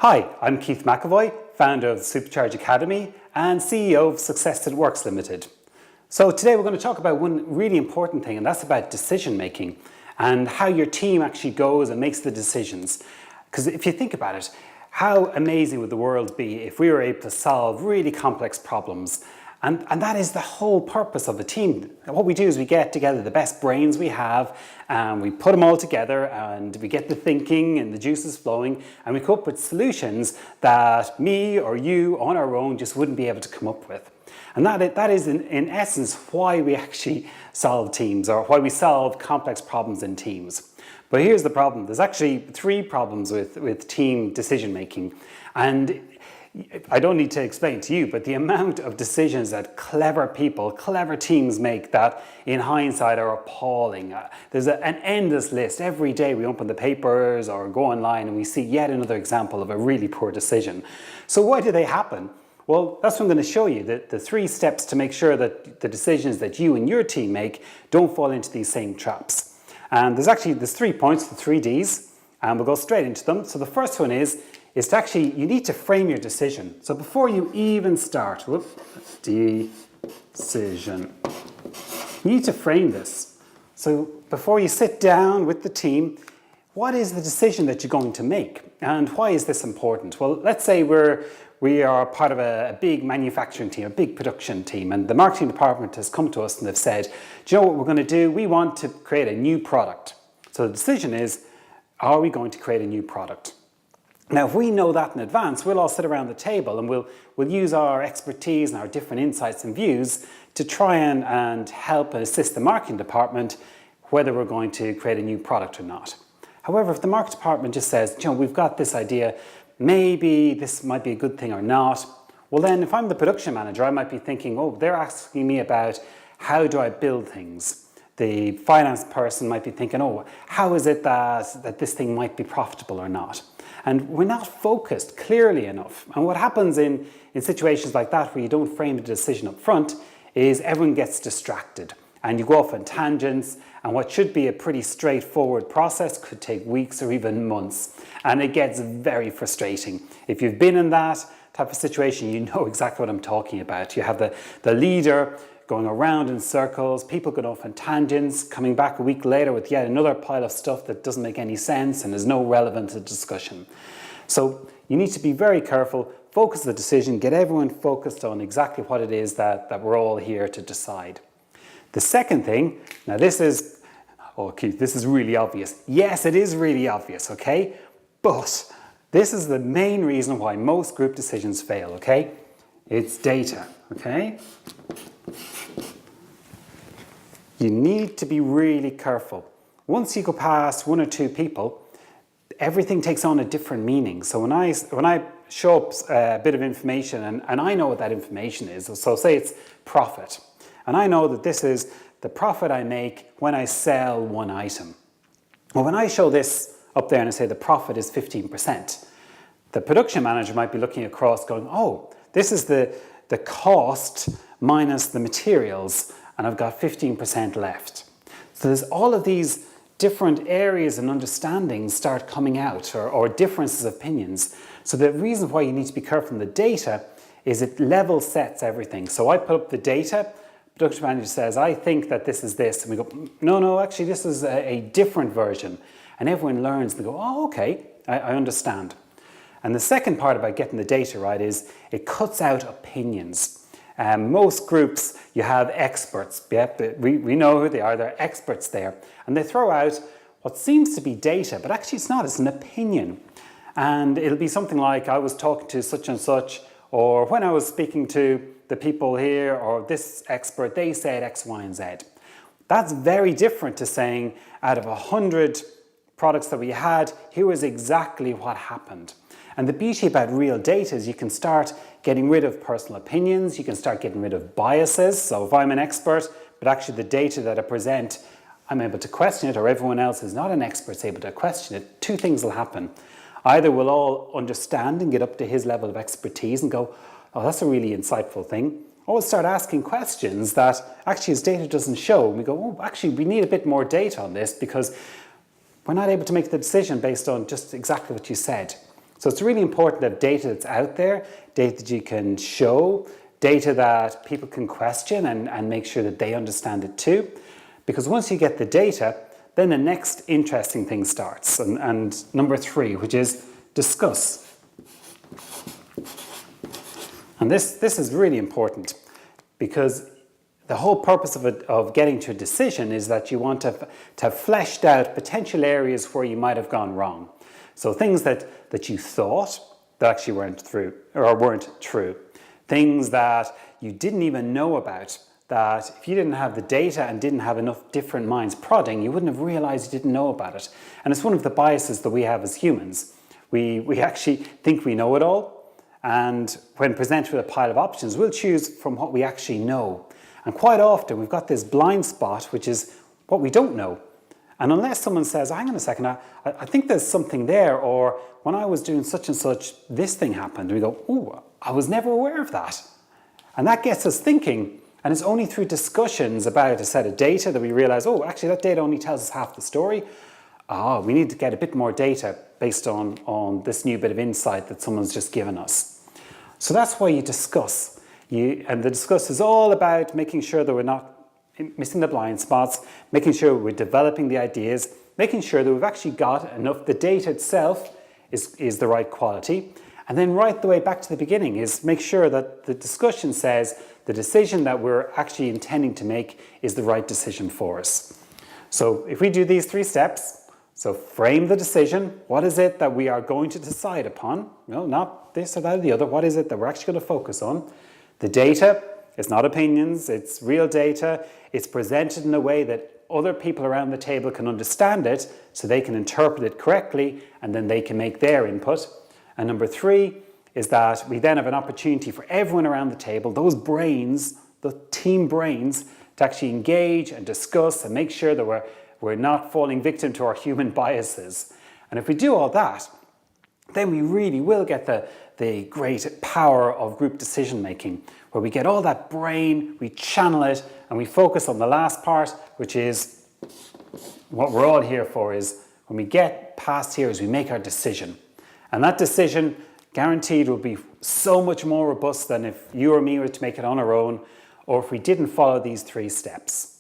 Hi, I'm Keith McEvoy, founder of the SuperCharge Academy and CEO of Success at Works Ltd. So today we're going to talk about one really important thing, and that's about decision making and how your team actually goes and makes the decisions. Because if you think about it, how amazing would the world be if we were able to solve really complex problems? And that is the whole purpose of a team. What we do is we get together the best brains we have, and we put them all together, and we get the thinking and the juices flowing, and we come up with solutions that me or you on our own just wouldn't be able to come up with. And that is in essence why we actually solve teams, or why we solve complex problems in teams. But here's the problem. There's actually three problems with team decision making. And I don't need to explain to you, but the amount of decisions that clever people, clever teams make that in hindsight are appalling. There's an endless list. Every day we open the papers or go online and we see yet another example of a really poor decision. So why do they happen? Well, that's what I'm going to show you, the three steps to make sure that the decisions that you and your team make don't fall into these same traps. And there's 3 points, the 3 Ds, and we'll go straight into them. So the first one is to actually, you need to frame your decision. So before you even start, decision, you need to frame this. So before you sit down with the team, what is the decision that you're going to make? And why is this important? Well, let's say we are part of a big manufacturing team, a big production team, and the marketing department has come to us and they've said, do you know what we're going to do? We want to create a new product. So the decision is, are we going to create a new product? Now, if we know that in advance, we'll all sit around the table and we'll use our expertise and our different insights and views to try and help and assist the marketing department whether we're going to create a new product or not. However, if the marketing department just says, you know, we've got this idea, maybe this might be a good thing or not, well then if I'm the production manager, I might be thinking, oh, they're asking me about how do I build things. The finance person might be thinking, oh, how is it that this thing might be profitable or not? And we're not focused clearly enough. And what happens in situations like that where you don't frame the decision up front is everyone gets distracted and you go off on tangents, and what should be a pretty straightforward process could take weeks or even months. And it gets very frustrating. If you've been in that type of situation, you know exactly what I'm talking about. You have the leader going around in circles, people going off on tangents, coming back a week later with yet another pile of stuff that doesn't make any sense and is no relevant to discussion. So you need to be very careful, focus the decision, get everyone focused on exactly what it is that we're all here to decide. The second thing, now this is, oh Keith, this is really obvious. Yes, it is really obvious, okay? But this is the main reason why most group decisions fail, okay? It's data, okay? You need to be really careful. Once you go past 1 or 2 people, everything takes on a different meaning. So when I show up a bit of information and I know what that information is, so say it's profit, and I know that this is the profit I make when I sell one item. Well, when I show this up there and I say the profit is 15%, the production manager might be looking across going, oh, this is the cost minus the materials, and I've got 15% left. So there's all of these different areas and understandings start coming out, or differences of opinions. So the reason why you need to be careful in the data is it level sets everything. So I put up the data, production manager says, I think that this is this, and we go, no, actually this is a different version. And everyone learns and they go, oh, okay, I understand. And the second part about getting the data right is it cuts out opinions. Most groups, you have experts. Yep, we know who they are. They're experts there. And they throw out what seems to be data, but actually it's not. It's an opinion. And it'll be something like, I was talking to such and such, or when I was speaking to the people here, or this expert, they said X, Y, and Z. That's very different to saying, out of 100 products that we had, here was exactly what happened. And the beauty about real data is you can start getting rid of personal opinions, you can start getting rid of biases. So if I'm an expert, but actually the data that I present, I'm able to question it, or everyone else who's not an expert is able to question it, 2 things will happen. Either we'll all understand and get up to his level of expertise and go, oh, that's a really insightful thing. Or we'll start asking questions that actually his data doesn't show. And we go, oh, actually we need a bit more data on this because we're not able to make the decision based on just exactly what you said. So it's really important to have data that's out there, data that you can show, data that people can question and make sure that they understand it too. Because once you get the data, then the next interesting thing starts. And number 3, which is discuss. And this is really important because the whole purpose of getting to a decision is that you want to have fleshed out potential areas where you might have gone wrong. So things that you thought that actually weren't true. Things that you didn't even know about, that if you didn't have the data and didn't have enough different minds prodding, you wouldn't have realized you didn't know about it. And it's one of the biases that we have as humans. We actually think we know it all, and when presented with a pile of options, we'll choose from what we actually know. And quite often we've got this blind spot, which is what we don't know. And unless someone says, hang on a second, I think there's something there, or when I was doing such and such, this thing happened, we go, oh, I was never aware of that. And that gets us thinking, and it's only through discussions about a set of data that we realize, oh, actually that data only tells us half the story. We need to get a bit more data based on this new bit of insight that someone's just given us. So that's why you discuss. And the discuss is all about making sure that we're not missing the blind spots, making sure we're developing the ideas, making sure that we've actually got enough, the data itself is the right quality. And then right the way back to the beginning is make sure that the discussion says the decision that we're actually intending to make is the right decision for us. So if we do these 3 steps, so frame the decision, what is it that we are going to decide upon? No, not this or that or the other, what is it that we're actually going to focus on? The data, it's not opinions, it's real data. It's presented in a way that other people around the table can understand it, so they can interpret it correctly, and then they can make their input. And number 3 is that we then have an opportunity for everyone around the table, those brains, the team brains, to actually engage and discuss and make sure that we're not falling victim to our human biases. And if we do all that, then we really will get the great power of group decision making, where we get all that brain, we channel it, and we focus on the last part, which is what we're all here for, is when we get past here is we make our decision. And that decision, guaranteed, will be so much more robust than if you or me were to make it on our own, or if we didn't follow these 3 steps.